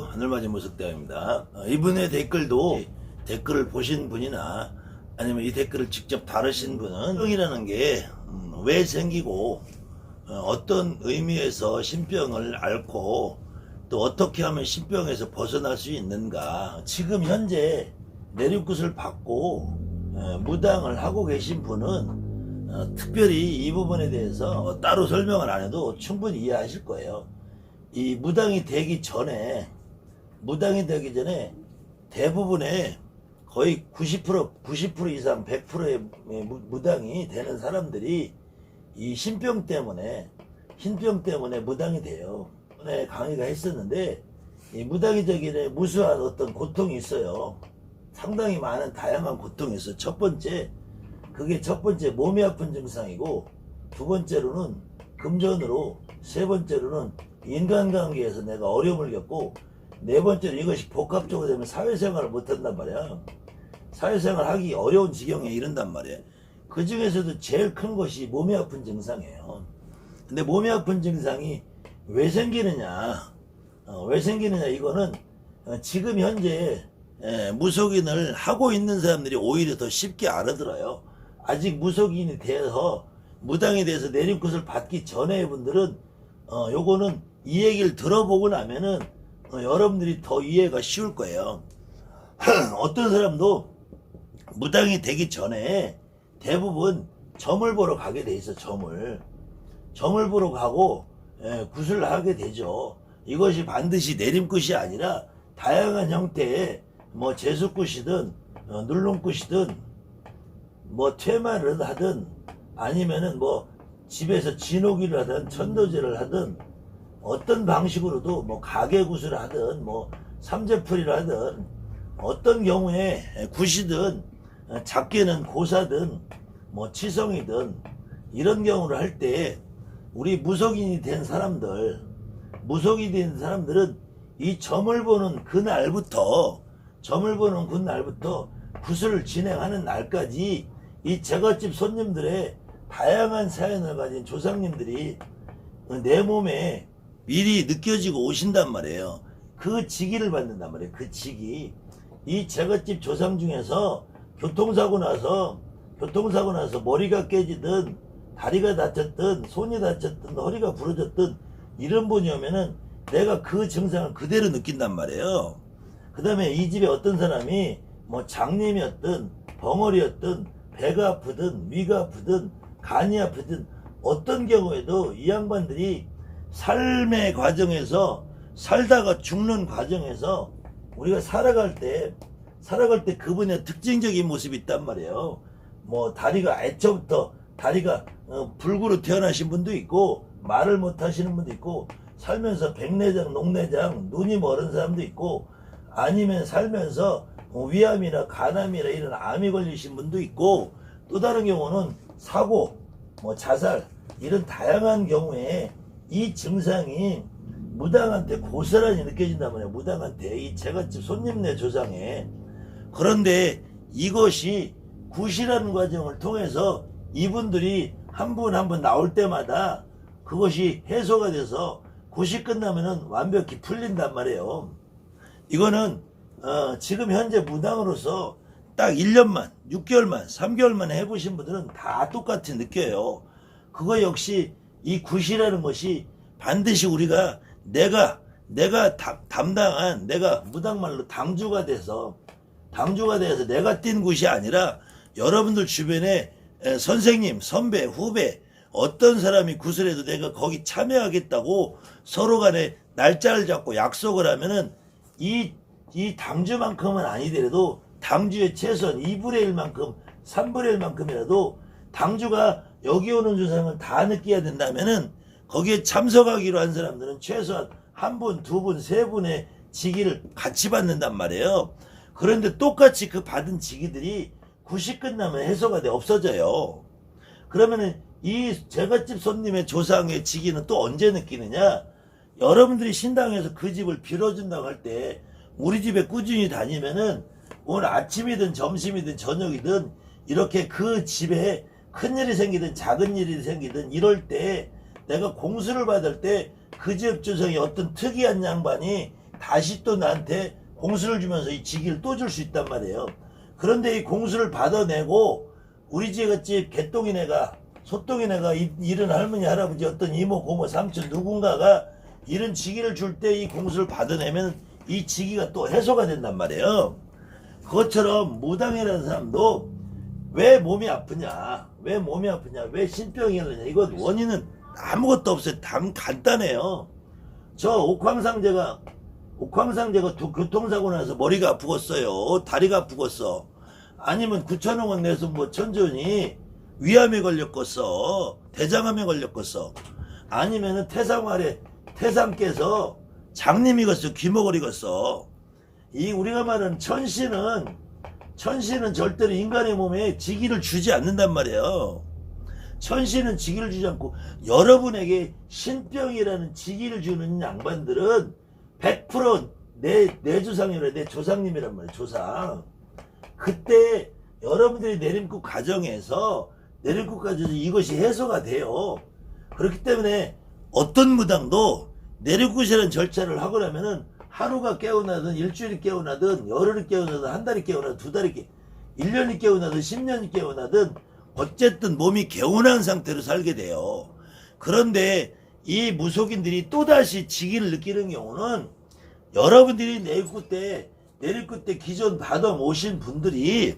하늘맞이 무석대왕입니다. 이분의 댓글도 댓글을 보신 분이나 아니면 이 댓글을 직접 다루신 분은 신병이라는 게 왜 생기고 어떤 의미에서 신병을 앓고 또 어떻게 하면 신병에서 벗어날 수 있는가, 지금 현재 내륙굿을 받고 무당을 하고 계신 분은 특별히 이 부분에 대해서 따로 설명을 안 해도 충분히 이해하실 거예요. 이 무당이 되기 전에 대부분의 거의 90% 이상 100%의 무당이 되는 사람들이 이 흰병 때문에 무당이 돼요. 전에 강의가 했었는데, 이 무당이 되기 전에 무수한 어떤 고통이 있어요. 상당히 많은 다양한 고통이 있어요. 첫 번째 몸이 아픈 증상이고, 두 번째로는 금전으로, 세 번째로는 인간관계에서 내가 어려움을 겪고, 네 번째로 이것이 복합적으로 되면 사회생활을 못한단 말이야. 사회생활 하기 어려운 지경에 이른단 말이야. 그 중에서도 제일 큰 것이 몸이 아픈 증상이에요. 근데 몸이 아픈 증상이 왜 생기느냐, 이거는 지금 현재 무속인을 하고 있는 사람들이 오히려 더 쉽게 알아들어요. 아직 무속인이 돼서 무당에 대해서 내림굿을 받기 전에 분들은 요거는 이 얘기를 들어보고 나면은 여러분들이 더 이해가 쉬울 거예요. 어떤 사람도 무당이 되기 전에 대부분 점을 보러 가게 돼 있어. 점을 보러 가고 굿을 하게 되죠. 이것이 반드시 내림굿이 아니라 다양한 형태의 뭐 제수굿이든 눌름굿이든 뭐 퇴마를 하든 아니면은 뭐 집에서 진호기를 하든 천도제를 하든 어떤 방식으로도 뭐 가게굿을 하든 뭐 삼재풀이를 하든 어떤 경우에 굿이든 작게는 고사든 뭐 치성이든 이런 경우를 할 때 우리 무속인이 된 사람들은 이 점을 보는 그날부터 굿을 진행하는 날까지 이 제갓집 손님들의 다양한 사연을 가진 조상님들이 내 몸에 미리 느껴지고 오신단 말이에요. 그 직위를 받는단 말이에요. 그 직위. 이 제갓집 조상 중에서 교통사고 나서 머리가 깨지든 다리가 다쳤든 손이 다쳤든 허리가 부러졌든 이런 분이 오면은 내가 그 증상을 그대로 느낀단 말이에요. 그 다음에 이 집에 어떤 사람이 뭐 장님이었든 벙어리였든 배가 아프든 위가 아프든 간이 아프든 어떤 경우에도 이 양반들이 삶의 과정에서 살다가 죽는 과정에서 우리가 살아갈 때 그분의 특징적인 모습이 있단 말이에요. 뭐 다리가 애초부터 다리가 불구로 태어나신 분도 있고 말을 못 하시는 분도 있고 살면서 백내장, 녹내장, 눈이 멀은 사람도 있고 아니면 살면서 위암이나 간암이나 이런 암이 걸리신 분도 있고 또 다른 경우는 사고, 뭐 자살 이런 다양한 경우에 이 증상이 무당한테 고스란히 느껴진단 말이에요. 무당한테 이 제갓집 손님네 조상에. 그런데 이것이 굿이라는 과정을 통해서 이분들이 한 분 한 분 나올 때마다 그것이 해소가 돼서 굿이 끝나면은 완벽히 풀린단 말이에요. 이거는 지금 현재 무당으로서 딱 1년만, 6개월만, 3개월만 해보신 분들은 다 똑같이 느껴요. 그거 역시 이 굿이라는 것이 반드시 우리가 내가 담당한, 내가 무당말로 당주가 돼서 내가 뛴 굿이 아니라 여러분들 주변에 선생님, 선배, 후배 어떤 사람이 굿을 해도 내가 거기 참여하겠다고 서로 간에 날짜를 잡고 약속을 하면은 이 당주만큼은 아니더라도 당주의 최소한 2분의 1만큼 3분의 1만큼이라도 당주가 여기 오는 조상을 다 느껴야 된다면은 거기에 참석하기로 한 사람들은 최소한 한 분, 두 분, 세 분의 직위를 같이 받는단 말이에요. 그런데 똑같이 그 받은 직위들이 굿이 끝나면 해소가 돼 없어져요. 그러면은 이 제갓집 손님의 조상의 직위는 또 언제 느끼느냐? 여러분들이 신당에서 그 집을 빌어준다고 할 때 우리 집에 꾸준히 다니면은 오늘 아침이든 점심이든 저녁이든 이렇게 그 집에 큰일이 생기든 작은 일이 생기든 이럴 때 내가 공수를 받을 때 그 집 조상이 어떤 특이한 양반이 다시 또 나한테 공수를 주면서 이 직위를 또 줄 수 있단 말이에요. 그런데 이 공수를 받아내고 우리 집같이 개똥이네가 소똥이네가 이런 할머니 할아버지 어떤 이모 고모 삼촌 누군가가 이런 직위를 줄 때 이 공수를 받아내면 이 직위가 또 해소가 된단 말이에요. 그것처럼 무당이라는 사람도 왜 몸이 아프냐, 왜 몸이 아프냐, 왜 신병이 일어나냐, 이건 원인은 아무것도 없어요. 간단해요. 저 옥황상제가 교통사고 나서 머리가 아프겠어요, 다리가 아프겠어, 아니면 9천원원 내서 뭐 천전이 위암에 걸렸겠어, 대장암에 걸렸겠어, 아니면은 태상 깨서 장님이겠어, 귀머거리겠어. 이 우리가 말하는 천신은 절대로 인간의 몸에 직위를 주지 않는단 말이에요. 천신은 직위를 주지 않고 여러분에게 신병이라는 직위를 주는 양반들은 100% 내 조상이라, 내 조상님이란 말이에요. 조상. 그때 여러분들이 내림굿 과정에서 이것이 해소가 돼요. 그렇기 때문에 어떤 무당도 내림굿이라는 절차를 하고 나면은 하루가 깨어나든 일주일이 깨어나든 열흘이 깨어나든 한 달이 깨어나든 두 달이 1년이 깨어나든 10년이 깨어나든 어쨌든 몸이 개운한 상태로 살게 돼요. 그런데 이 무속인들이 또다시 직위를 느끼는 경우는 여러분들이 내립굿 때 기존 받아오신 분들이,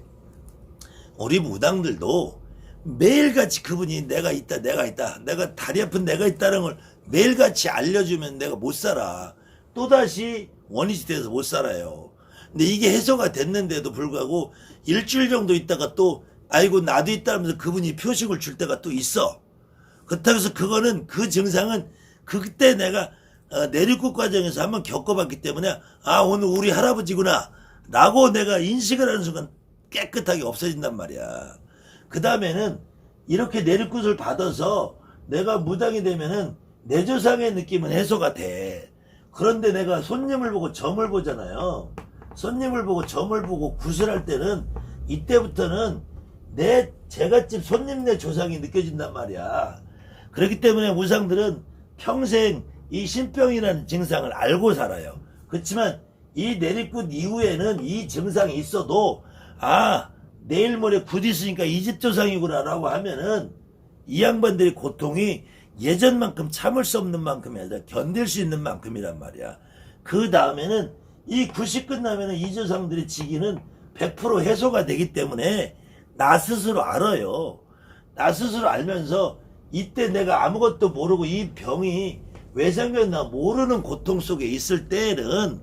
우리 무당들도 매일같이 그분이 내가 있다, 내가 다리 아픈 내가 있다는 걸 매일같이 알려주면 내가 못 살아. 또다시 원인이 돼서 못 살아요. 근데 이게 해소가 됐는데도 불구하고 일주일 정도 있다가 또 아이고 나도 있다면서 그분이 표식을 줄 때가 또 있어. 그렇다고 해서 그거는, 그 증상은 그때 내가 내륙국 과정에서 한번 겪어봤기 때문에 아 오늘 우리 할아버지구나 라고 내가 인식을 하는 순간 깨끗하게 없어진단 말이야. 그 다음에는 이렇게 내륙굿을 받아서 내가 무당이 되면은 내 조상의 느낌은 해소가 돼. 그런데 내가 손님을 보고 점을 보잖아요. 손님을 보고 점을 보고 굿을 할 때는 이때부터는 내 제갓집 손님 내 조상이 느껴진단 말이야. 그렇기 때문에 무상들은 평생 이 신병이라는 증상을 알고 살아요. 그렇지만 이 내리굿 이후에는 이 증상이 있어도 아 내일 모레 굿 있으니까 이 집 조상이구나 라고 하면은 이 양반들의 고통이 예전만큼 참을 수 없는 만큼이 아니라 견딜 수 있는 만큼이란 말이야. 그 다음에는 이 굿이 끝나면은 이 조상들의 직위는 100% 해소가 되기 때문에 나 스스로 알아요. 나 스스로 알면서 이때 내가 아무것도 모르고 이 병이 왜 생겼나 모르는 고통 속에 있을 때는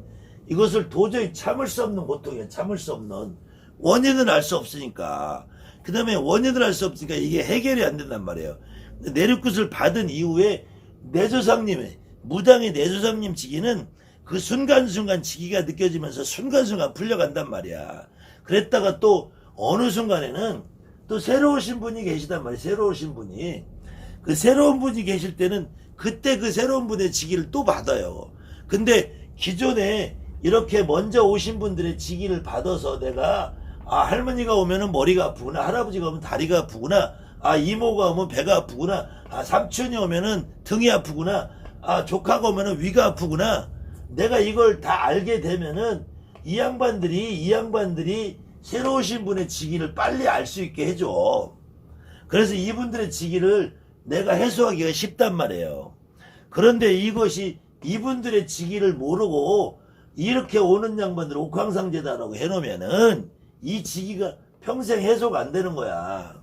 이것을 도저히 참을 수 없는 고통이야. 참을 수 없는. 원인은 알 수 없으니까. 그 다음에 원인을 알 수 없으니까 이게 해결이 안 된단 말이에요. 내륙굿을 받은 이후에 내 조상님의 무당의 내 조상님 직위는 그 순간순간 직위가 느껴지면서 순간순간 풀려간단 말이야. 그랬다가 또 어느 순간에는 또 새로 오신 분이 계시단 말이야. 새로 오신 분이. 그 새로운 분이 계실 때는 그때 그 새로운 분의 직위를 또 받아요. 근데 기존에 이렇게 먼저 오신 분들의 직위를 받아서 내가 아 할머니가 오면은 머리가 아프구나, 할아버지가 오면 다리가 아프구나, 아 이모가 오면 배가 아프구나, 아 삼촌이 오면은 등이 아프구나, 아 조카가 오면은 위가 아프구나. 내가 이걸 다 알게 되면은 이 양반들이 새로 오신 분의 직위를 빨리 알 수 있게 해줘. 그래서 이분들의 직위를 내가 해소하기가 쉽단 말이에요. 그런데 이것이 이분들의 직위를 모르고 이렇게 오는 양반들 옥황상제다라고 해놓으면은 이 직위가 평생 해소가 안 되는 거야.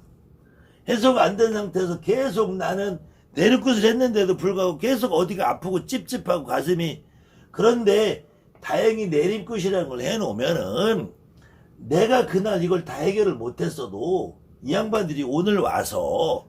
해소가 안 된 상태에서 계속 나는 내륙굿을 했는데도 불구하고 계속 어디가 아프고 찝찝하고 가슴이. 그런데 다행히 내림굿이라는 걸 해놓으면은 내가 그날 이걸 다 해결을 못했어도 이 양반들이 오늘 와서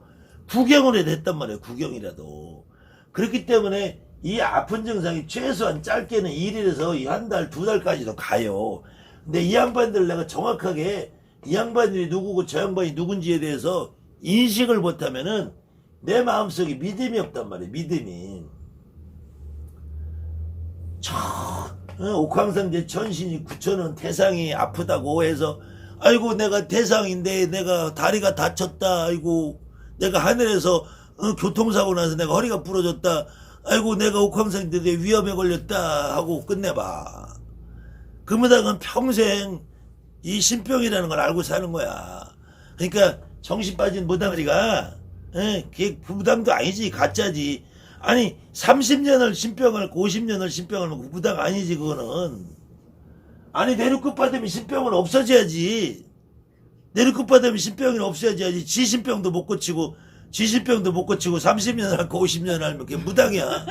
구경을 했단 말이에요. 구경이라도. 그렇기 때문에 이 아픈 증상이 최소한 짧게는 1일에서 한 달, 두 달까지도 가요. 근데 이 양반들 내가 정확하게 이 양반들이 누구고 저 양반이 누군지에 대해서 인식을 못하면은 내 마음속에 믿음이 없단 말이에요. 믿음이. 옥황상제 천신이 9천원 태상이 아프다고 해서 아이고 내가 태상인데 내가 다리가 다쳤다, 아이고 내가 하늘에서 교통사고 나서 내가 허리가 부러졌다, 아이고 내가 옥황상제도에 위험에 걸렸다 하고 끝내봐. 그 무당은 평생 이 신병이라는 걸 알고 사는 거야. 그러니까 정신 빠진 무당아리가 그게 무당도 아니지, 가짜지. 아니 30년을 신병을 50년을 신병을 먹고 무당 아니지 그거는. 아니 내륙급 받으면 신병은 없어져야지. 내륙급 받으면 신병이 없어야지. 지신병도 못 고치고 지신병도 못 고치고 30년을 앓고 50년을 앓면 그게 무당이야.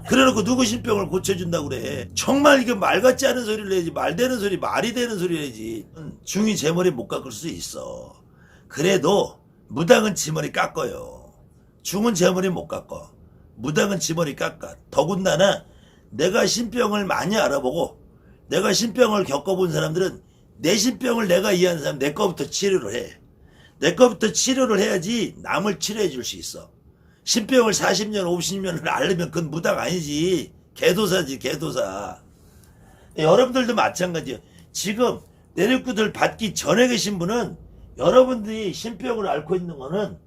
그래놓고 누구 신병을 고쳐준다고 그래. 정말 이게 말 같지 않은 소리를 해야지. 말 되는 소리, 말이 되는 소리를 해야지. 중이 제 머리 못 깎을 수 있어. 그래도 무당은 지 머리 깎아요. 중은 제 머리 못 깎아. 무당은 지 머리 깎아. 더군다나 내가 신병을 많이 알아보고 내가 신병을 겪어본 사람들은 내 신병을 내가 이해하는 사람 내 거부터 치료를 해. 내 거부터 치료를 해야지 남을 치료해 줄 수 있어. 신병을 40년 50년을 앓으면 그건 무당 아니지. 개도사지, 개도사. 여러분들도 마찬가지예요. 지금 내륙구들 받기 전에 계신 분은 여러분들이 신병을 앓고 있는 거는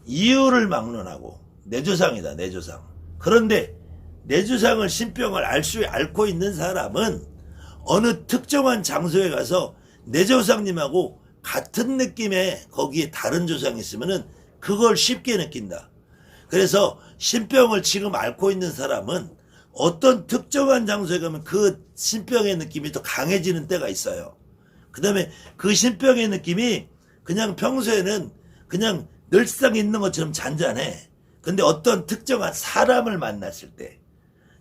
이유를 막론하고 내조상이다, 내조상. 그런데 내조상을 신병을 앓고 있는 사람은 어느 특정한 장소에 가서 내조상님하고 같은 느낌의 거기에 다른 조상이 있으면은 그걸 쉽게 느낀다. 그래서 신병을 지금 앓고 있는 사람은 어떤 특정한 장소에 가면 그 신병의 느낌이 더 강해지는 때가 있어요. 그 다음에 그 신병의 느낌이 그냥 평소에는 그냥 늘상 있는 것처럼 잔잔해. 근데 어떤 특정한 사람을 만났을 때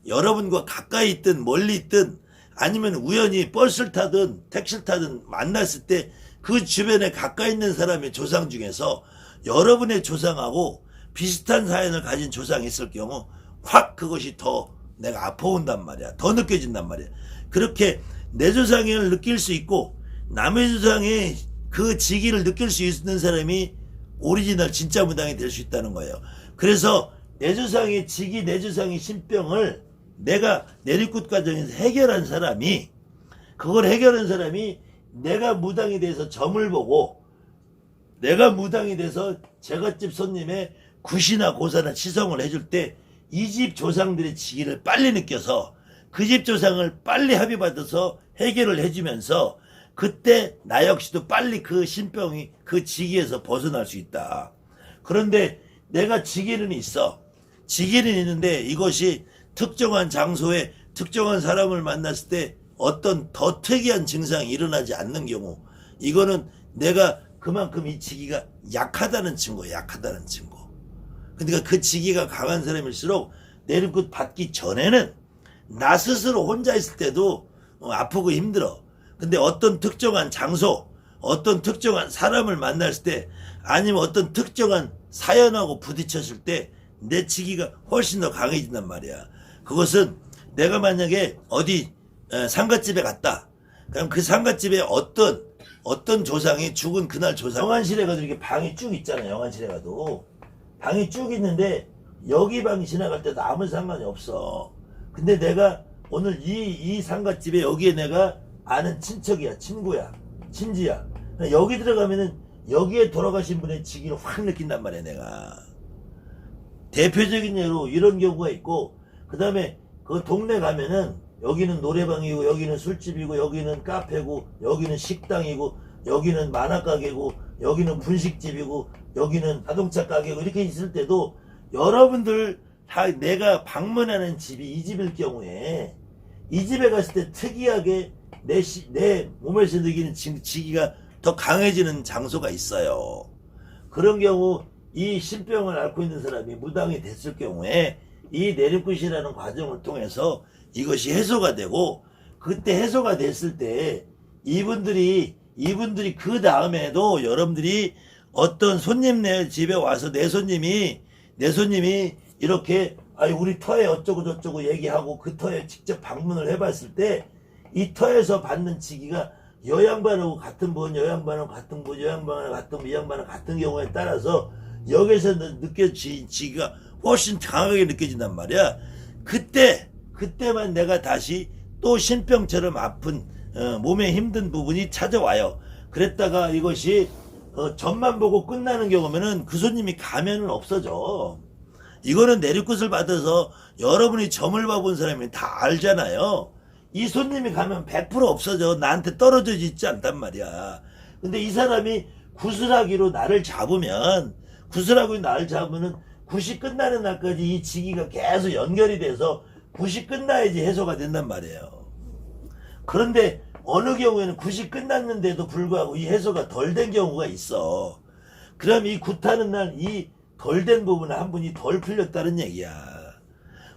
여러분과 가까이 있든 멀리 있든 아니면 우연히 버스를 타든 택시를 타든 만났을 때 그 주변에 가까이 있는 사람의 조상 중에서 여러분의 조상하고 비슷한 사연을 가진 조상이 있을 경우 확 그것이 더 내가 아파온단 말이야. 더 느껴진단 말이야. 그렇게 내 조상을 느낄 수 있고 남의 조상의 그 지기를 느낄 수 있는 사람이 오리지널 진짜 무당이 될 수 있다는 거예요. 그래서 내 조상의 지기, 내 조상의 신병을 내가 내리굿 과정에서 해결한 사람이, 그걸 해결한 사람이 내가 무당이 돼서 점을 보고 내가 무당이 돼서 제갓집 손님의 굿이나 고사나 치성을 해줄 때 이 집 조상들의 지기를 빨리 느껴서 그 집 조상을 빨리 합의받아서 해결을 해주면서 그때 나 역시도 빨리 그 신병이 그 지기에서 벗어날 수 있다. 그런데 내가 지기는 있어. 지기는 있는데 이것이 특정한 장소에 특정한 사람을 만났을 때 어떤 더 특이한 증상이 일어나지 않는 경우, 이거는 내가 그만큼 이 지기가 약하다는 증거야. 약하다는 증거. 그러니까 그 지기가 강한 사람일수록 내리굿 받기 전에는 나 스스로 혼자 있을 때도 아프고 힘들어. 근데 어떤 특정한 장소, 어떤 특정한 사람을 만났을 때 아니면 어떤 특정한 사연하고 부딪혔을 때 내 지기가 훨씬 더 강해진단 말이야. 그것은 내가 만약에 어디 상갓집에 갔다. 그럼 그 상갓집에 어떤 조상이 죽은 그날 조상, 영안실에 가도 이렇게 방이 쭉 있잖아요. 영안실에 가도 방이 쭉 있는데 여기 방이 지나갈 때도 아무 상관이 없어. 근데 내가 오늘 이 상갓집에 여기에 내가 아는 친척이야, 친구야, 친지야. 여기 들어가면은 여기에 돌아가신 분의 지기를 확 느낀단 말이야. 내가 대표적인 예로 이런 경우가 있고, 그 다음에 그 동네 가면은 여기는 노래방이고 여기는 술집이고 여기는 카페고 여기는 식당이고 여기는 만화가게고 여기는 분식집이고 여기는 자동차 가게고 이렇게 있을 때도 여러분들 다 내가 방문하는 집이 이 집일 경우에 이 집에 갔을 때 특이하게 내 몸에서 느끼는 지기가 더 강해지는 장소가 있어요. 그런 경우 이 신병을 앓고 있는 사람이 무당이 됐을 경우에 이 내리굿이라는 과정을 통해서 이것이 해소가 되고, 그때 해소가 됐을 때 이분들이 그 다음에도 여러분들이 어떤 손님 내 집에 와서 내 손님이 이렇게 우리 터에 어쩌고 저쩌고 얘기하고 그 터에 직접 방문을 해봤을 때 이 터에서 받는 지기가 여 양반하고 같은 분, 여 양반하고 같은 분, 여 양반하고 같은 분, 이 양반하고 같은 경우에 따라서 여기서 느껴진 지기가 훨씬 강하게 느껴진단 말이야. 그때만 내가 다시 또 신병처럼 아픈 몸에 힘든 부분이 찾아와요. 그랬다가 이것이 점만 보고 끝나는 경우면은 그 손님이 가면은 없어져. 이거는 내리굿을 받아서 여러분이 점을 봐본 사람이 다 알잖아요. 이 손님이 가면 100% 없어져. 나한테 떨어져 있지 않단 말이야. 근데 이 사람이 구슬하기로 나를 잡으면, 구슬하고 나를 잡으면 굿이 끝나는 날까지 이 지기가 계속 연결이 돼서 굿이 끝나야지 해소가 된단 말이에요. 그런데 어느 경우에는 굿이 끝났는데도 불구하고 이 해소가 덜 된 경우가 있어. 그럼 이 굿하는 날 이 덜 된 부분은 한 분이 덜 풀렸다는 얘기야.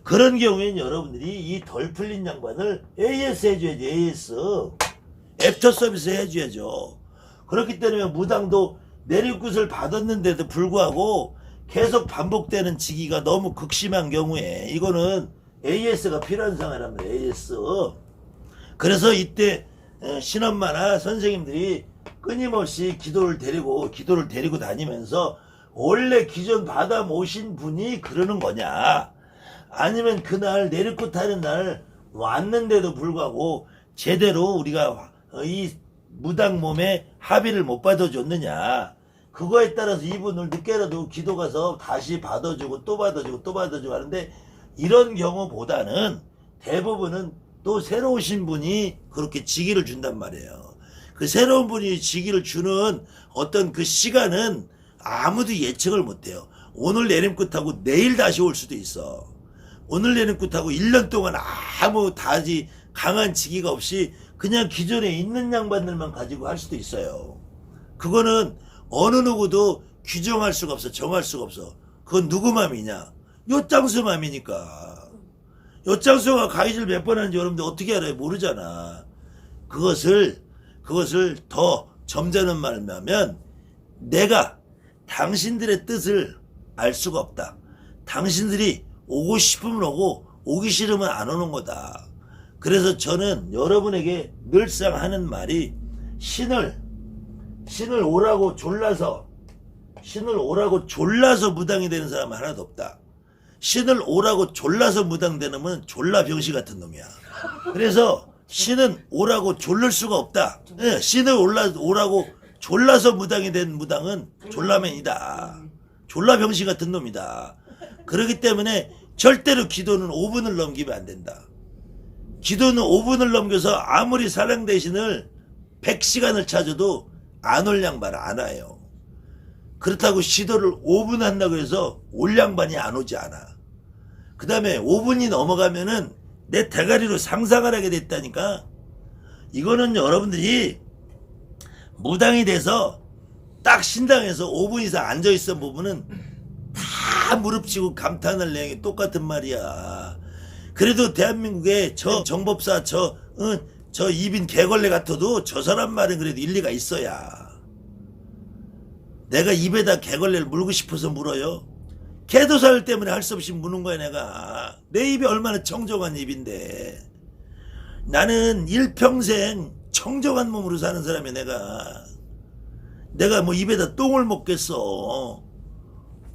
그런 경우에는 여러분들이 이 덜 풀린 양반을 AS 해줘야지. AS 애프터 서비스 해줘야죠. 그렇기 때문에 무당도 내리굿을 받았는데도 불구하고 계속 반복되는 지기가 너무 극심한 경우에 이거는 AS가 필요한 상황이라면 AS. 그래서 이때 신엄마나 선생님들이 끊임없이 기도를 데리고 다니면서 원래 기존 받아 모신 분이 그러는 거냐, 아니면 그날 내리굿 하는 날 왔는데도 불구하고 제대로 우리가 이 무당 몸에 합의를 못 받아줬느냐, 그거에 따라서 이분을 늦게라도 기도 가서 다시 받아주고 또 받아주고 또 받아주고 하는데, 이런 경우보다는 대부분은 또 새로 오신 분이 그렇게 지기를 준단 말이에요. 그 새로운 분이 지기를 주는 어떤 그 시간은 아무도 예측을 못해요. 오늘 내림끝하고 내일 다시 올 수도 있어. 오늘 내림끝하고 1년 동안 아무 다지 강한 지기가 없이 그냥 기존에 있는 양반들만 가지고 할 수도 있어요. 그거는 어느 누구도 규정할 수가 없어. 정할 수가 없어. 그건 누구 맘이냐? 요짱수 맘이니까. 요짱수가 가위질 몇 번 하는지 여러분들 어떻게 알아요? 모르잖아. 그것을 더 점잖은 말로 하면, 내가 당신들의 뜻을 알 수가 없다. 당신들이 오고 싶으면 오고 오기 싫으면 안 오는 거다. 그래서 저는 여러분에게 늘상 하는 말이, 신을 오라고 졸라서 무당이 되는 사람은 하나도 없다. 신을 오라고 졸라서 무당되는 건 졸라 병시 같은 놈이야. 그래서 신은 오라고 졸릴 수가 없다. 네, 신을 오라고 졸라서 무당이 된 무당은 졸라맨이다. 졸라 병시 같은 놈이다. 그렇기 때문에 절대로 기도는 5분을 넘기면 안 된다. 기도는 5분을 넘겨서 아무리 사랑 대신을 100시간을 찾아도 안 올 양반 안 와요. 그렇다고 시도를 5분 한다고 해서 올 양반이 안 오지 않아. 그 다음에 5분이 넘어가면은 내 대가리로 상상을 하게 됐다니까. 이거는 여러분들이 무당이 돼서 딱 신당에서 5분 이상 앉아있던 부분은 다 무릎치고 감탄할 내용이 똑같은 말이야. 그래도 대한민국에 저 정법사 저 이빈 개걸레 같아도 저 사람 말은 그래도 일리가 있어야. 내가 입에다 개걸레를 물고 싶어서 물어요? 개도사일 때문에 할 수 없이 무는 거야. 내가 내 입이 얼마나 청정한 입인데. 나는 일평생 청정한 몸으로 사는 사람이야. 내가 뭐 입에다 똥을 먹겠어.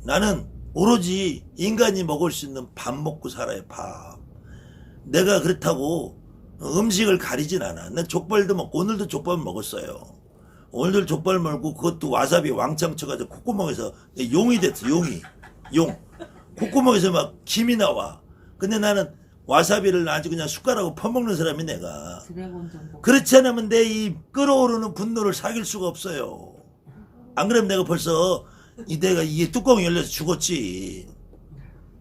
나는 오로지 인간이 먹을 수 있는 밥 먹고 살아요. 밥. 내가 그렇다고 음식을 가리진 않아. 난 족발도 먹고, 오늘도 족발 먹었어요. 오늘도 족발 먹고 그것도 와사비 왕창 쳐가지고 콧구멍에서 용이 됐어. 용. 콧구멍에서 막 김이 나와. 근데 나는 와사비를 아주 그냥 숟가락으로 퍼먹는 사람이 내가. 그렇지 않으면 내 이 끓어오르는 분노를 사귈 수가 없어요. 안 그러면 내가 벌써 내가 이게 뚜껑이 열려서 죽었지.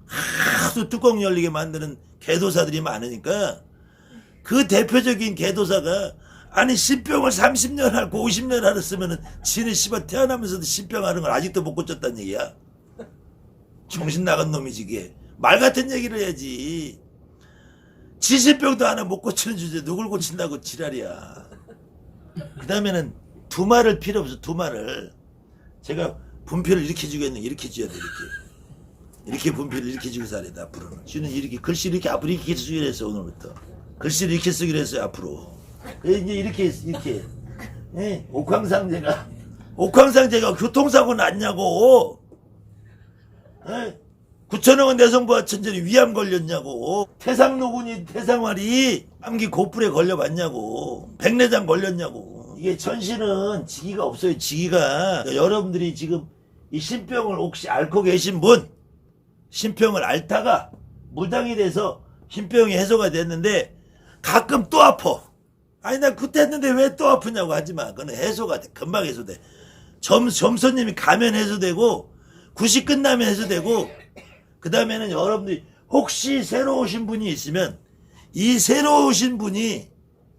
하도 뚜껑 열리게 만드는 개도사들이 많으니까, 그 대표적인 개도사가 아니 신병을 30년 앓고 50년 앓았으면은 지는 씨발 태어나면서도 신병 앓은 걸 아직도 못 고쳤단 얘기야. 정신 나간 놈이지. 그게 말 같은 얘기를 해야지. 지신병도 하나 못 고치는 주제 누굴 고친다고 지랄이야. 그 다음에는 두말을 필요 없어. 두말을 제가 분필을 이렇게 주겠네. 이렇게 줘야 돼. 이렇게 분필을 이렇게 주고 살아야 돼. 앞으로는 쥐는 이렇게 글씨 이렇게 앞으로 이렇게 쓰기로 했어. 오늘부터 글씨를 이렇게 쓰기로 했어요. 앞으로. 그래서 이제 이렇게 예? 옥황상제가 교통사고 났냐고. 예? 9천억원 내성부하 천절이 위암 걸렸냐고. 태상노군이 암기 고풀에 걸려봤냐고. 백내장 걸렸냐고. 이게 천신은 지기가 없어요. 지기가. 여러분들이 지금 이 신병을 혹시 앓고 계신 분, 신병을 앓다가 무당이 돼서 신병이 해소가 됐는데 가끔 또 아파. 아니 나 그때 했는데 왜 또 아프냐고 하지마. 그건 해소가 돼. 금방 해소돼. 점손님이 가면 해소되고 90 끝나면 해소되고 그 다음에는 여러분들이 혹시 새로 오신 분이 있으면 이 새로 오신 분이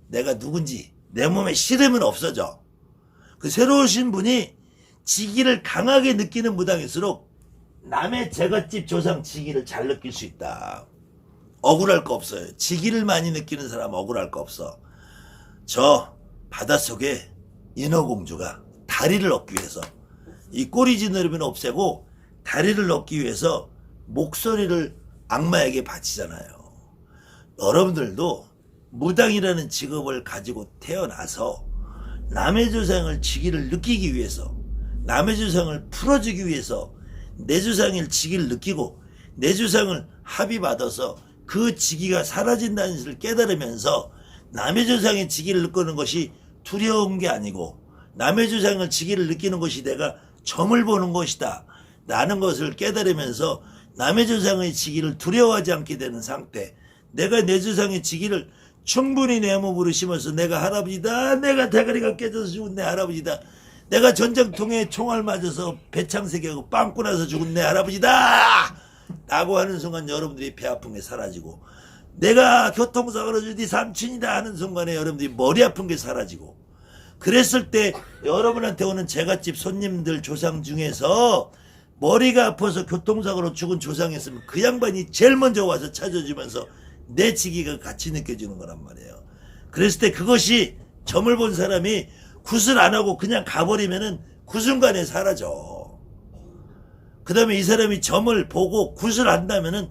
내가 누군지 내 몸에 싫으면 없어져. 그 새로 오신 분이 지기를 강하게 느끼는 무당일수록 남의 제갓집 조상 지기를 잘 느낄 수 있다. 억울할 거 없어요. 지기를 많이 느끼는 사람은 억울할 거 없어. 저 바닷속에 인어공주가 다리를 얻기 위해서 이 꼬리지느러미는 없애고 다리를 얻기 위해서 목소리를 악마에게 바치잖아요. 여러분들도 무당이라는 직업을 가지고 태어나서 남의 조상을 지기를 느끼기 위해서 남의 조상을 풀어주기 위해서 내 조상의 지기를 느끼고 내 조상을 합의받아서 그 지기가 사라진다는 것을 깨달으면서 남의 조상의 지기를 느끼는 것이 두려운 게 아니고 남의 조상의 지기를 느끼는 것이 내가 점을 보는 것이다 라는 것을 깨달으면서 남의 조상의 지기를 두려워하지 않게 되는 상태. 내가 내 조상의 지기를 충분히 내 몸으로 심어서 내가 할아버지다. 내가 대가리가 깨져서 죽은 내 할아버지다. 내가 전쟁통에 총알 맞아서 배창세계하고 빵꾸 나서 죽은 내 할아버지다. 라고 하는 순간 여러분들이 배 아픈 게 사라지고 내가 교통사고로 죽은 네 삼촌이다 하는 순간에 여러분들이 머리 아픈 게 사라지고 그랬을 때 여러분한테 오는 제갓집 손님들 조상 중에서 머리가 아파서 교통사고로 죽은 조상이 있으면 그 양반이 제일 먼저 와서 찾아주면서 내 지기가 같이 느껴지는 거란 말이에요. 그랬을 때 그것이 점을 본 사람이 굿을 안 하고 그냥 가버리면은 그 순간에 사라져. 그 다음에 이 사람이 점을 보고 굿을 한다면은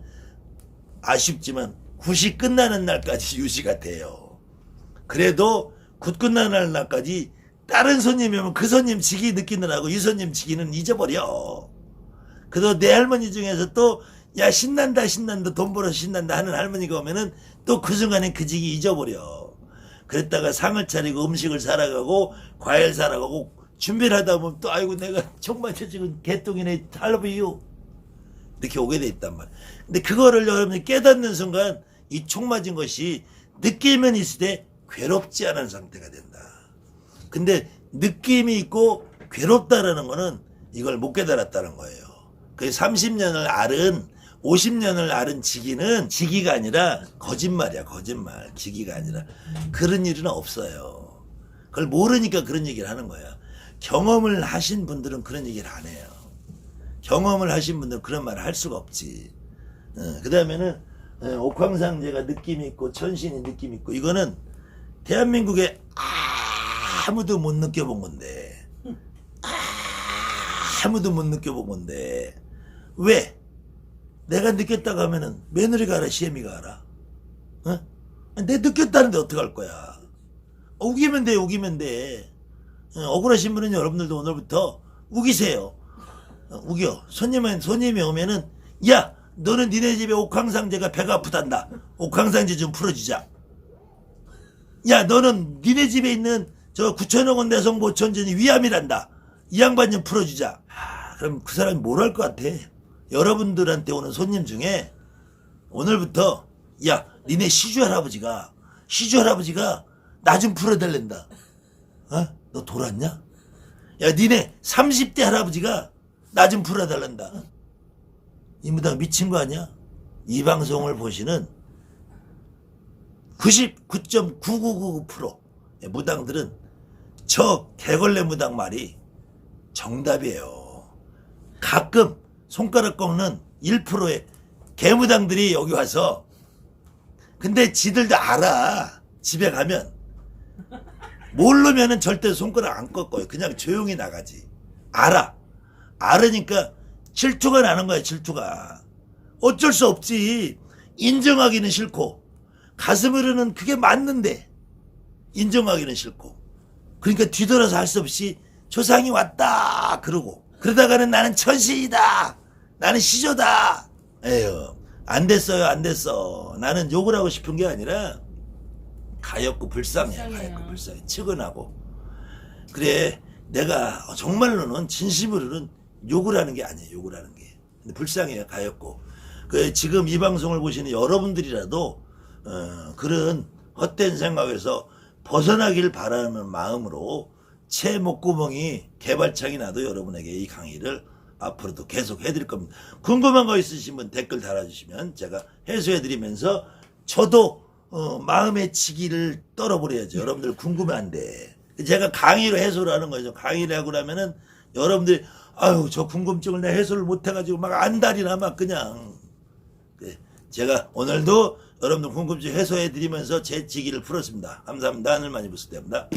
아쉽지만 굿이 끝나는 날까지 유지가 돼요. 그래도 굿 끝나는 날까지 다른 손님이 오면 그 손님 지기 느끼느라고 이 손님 지기는 잊어버려. 그래도 내 할머니 중에서 또 야 신난다 돈 벌어서 신난다 하는 할머니가 오면은 또 그 순간에 그 지기 잊어버려. 그랬다가 상을 차리고 음식을 사러 가고 과일 사러 가고 준비를 하다 보면 또 아이고 내가 정말 저 지금 개똥이네 할아버지요 이렇게 오게 돼 있단 말이야. 근데 그거를 여러분이 깨닫는 순간 이 총 맞은 것이 느낌은 있을 때 괴롭지 않은 상태가 된다. 근데 느낌이 있고 괴롭다라는 거는 이걸 못 깨달았다는 거예요. 그 30년을 앓은 50년을 앓은 지기는 지기가 아니라 거짓말이야. 거짓말. 지기가 아니라 그런 일은 없어요. 그걸 모르니까 그런 얘기를 하는 거야. 경험을 하신 분들은 그런 얘기를 안 해요. 경험을 하신 분들은 그런 말을 할 수가 없지. 그 다음에는 옥황상제가 느낌이 있고 천신이 느낌이 있고 이거는 대한민국에 아무도 못 느껴본 건데 아무도 못 느껴본 건데 왜? 내가 느꼈다고 하면은 며느리가 알아 시애미가 알아? 어? 내 느꼈다는데 어떡할 거야. 우기면 돼 우기면 돼. 억울하신 분은 여러분들도 오늘부터 우기세요. 우겨. 손님이 오면은 야 너는 니네 집에 옥황상제가 배가 아프단다. 옥황상제 좀 풀어주자. 야 너는 니네 집에 있는 저 9천억 내성 모천전이 위암이란다. 이 양반 좀 풀어주자. 그럼 그 사람이 뭘 할 것 같아? 여러분들한테 오는 손님 중에 오늘부터 야 니네 시주 할아버지가 나 좀 풀어달랜다. 너 돌았냐? 야 니네 30대 할아버지가 나 좀 풀어달란다. 이 무당 미친 거 아니야? 이 방송을 보시는 99.9999% 무당들은 저 개걸레 무당 말이 정답이에요. 가끔 손가락 꺾는 1%의 개무당들이 여기 와서 근데 지들도 알아. 집에 가면 모르면은 절대 손가락 안 꺾어요. 그냥 조용히 나가지. 알으니까 질투가 나는 거야. 질투가. 어쩔 수 없지. 인정하기는 싫고 가슴으로는 그게 맞는데 인정하기는 싫고 그러니까 뒤돌아서 할 수 없이 조상이 왔다 그러고 그러다가는 나는 천신이다. 나는 시조다. 에휴 안 됐어요. 안 됐어. 나는 욕을 하고 싶은 게 아니라 가엾고 불쌍해. 가엾고 불쌍해. 측은하고 그래 내가 정말로는 진심으로는 욕을 하는 게 아니에요. 욕을 하는 게. 근데 불쌍해요. 가엾고 지금 이 방송을 보시는 여러분들이라도 그런 헛된 생각에서 벗어나길 바라는 마음으로 제 목구멍이 개발창이 나도 여러분에게 이 강의를 앞으로도 계속 해드릴 겁니다. 궁금한 거 있으시면 댓글 달아주시면 제가 해소해드리면서 저도 마음의 치기를 떨어버려야죠. 여러분들 궁금한데 제가 강의로 해소를 하는 거죠. 강의를 하고 나면은 여러분들이 아유 저 궁금증을 내가 해소를 못해가지고 막 안달이나 막 그냥 제가 오늘도 여러분들 궁금증 해소해드리면서 제 치기를 풀었습니다. 감사합니다. 하늘 많이 부탁드립니다.